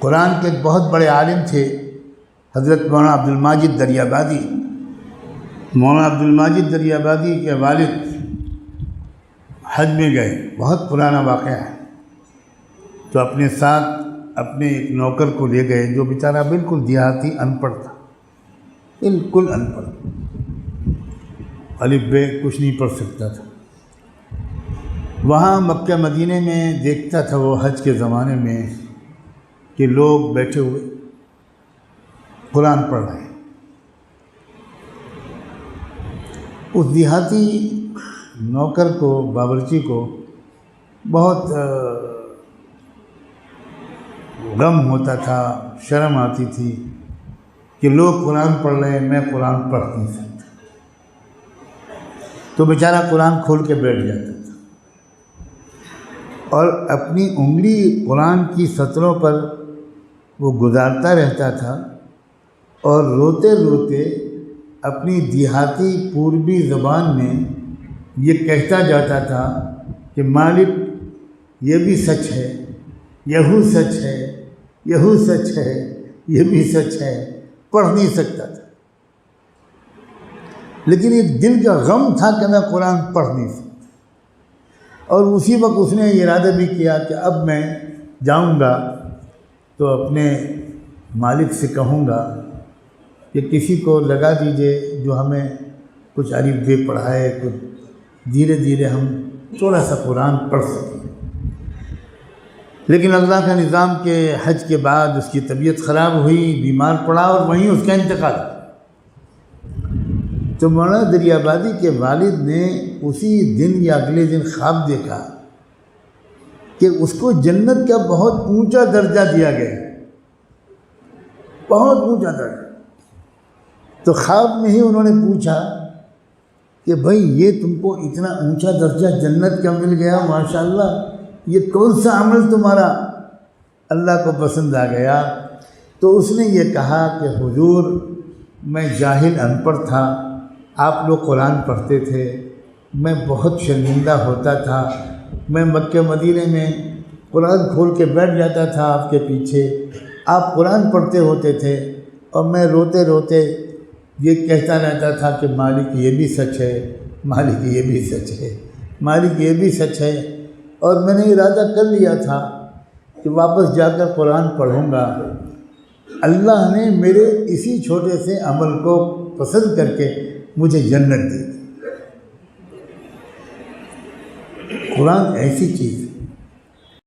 قرآن کے ایک بہت بڑے عالم تھے حضرت مولانا عبد الماجد دریابادی۔ مولانا عبد الماجد دریابادی کے والد حج میں گئے، بہت پرانا واقعہ ہے، تو اپنے ساتھ اپنے ایک نوکر کو لے گئے جو بیچارہ بالکل دیہاتی ان پڑھ تھا، بالکل ان پڑھ، الف بے کچھ نہیں پڑھ سکتا تھا۔ وہاں مکہ مدینے میں دیکھتا تھا وہ حج کے زمانے میں کہ لوگ بیٹھے ہوئے قرآن پڑھ رہے ہیں۔ اس دیہاتی نوکر کو، باورچی کو بہت غم ہوتا تھا، شرم آتی تھی کہ لوگ قرآن پڑھ رہے ہیں، میں قرآن پڑھ نہیں سکتا، تو بیچارہ قرآن کھول کے بیٹھ جاتا تھا اور اپنی انگلی قرآن کی سطروں پر وہ گزارتا رہتا تھا اور روتے روتے اپنی دیہاتی پوربی زبان میں یہ کہتا جاتا تھا کہ مالک یہ بھی سچ ہے، یہو سچ ہے، یہو سچ ہے، یہ بھی سچ ہے، پڑھ نہیں سکتا تھا، لیکن ایک دل کا غم تھا کہ میں قرآن پڑھ نہیں سکتا۔ اور اسی وقت اس نے یہ ارادہ بھی کیا کہ اب میں جاؤں گا تو اپنے مالک سے کہوں گا کہ کسی کو لگا دیجئے جو ہمیں کچھ الف بے پڑھائے، کچھ دھیرے دھیرے ہم تھوڑا سا قرآن پڑھ سکیں۔ لیکن اللہ کا نظام کہ حج کے بعد اس کی طبیعت خراب ہوئی، بیمار پڑا اور وہیں اس کا انتقال۔ تو مولانا دریابادی کے والد نے اسی دن یا اگلے دن خواب دیکھا کہ اس کو جنت کا بہت اونچا درجہ دیا گیا، بہت اونچا درجہ۔ تو خواب میں ہی انہوں نے پوچھا کہ بھائی یہ تم کو اتنا اونچا درجہ جنت کا مل گیا، ماشاءاللہ، یہ کون سا عمل تمہارا اللہ کو پسند آ گیا؟ تو اس نے یہ کہا کہ حضور میں جاہل ان پڑھ تھا، آپ لوگ قرآن پڑھتے تھے، میں بہت شرمندہ ہوتا تھا، میں مکہ مدینے میں قرآن کھول کے بیٹھ جاتا تھا آپ کے پیچھے، آپ قرآن پڑھتے ہوتے تھے اور میں روتے روتے یہ کہتا رہتا تھا کہ مالک یہ بھی سچ ہے، مالک یہ بھی سچ ہے، مالک یہ بھی سچ ہے، اور میں نے ارادہ کر لیا تھا کہ واپس جا کر قرآن پڑھوں گا۔ اللہ نے میرے اسی چھوٹے سے عمل کو پسند کر کے مجھے جنت دی۔ قرآن ایسی چیز ہے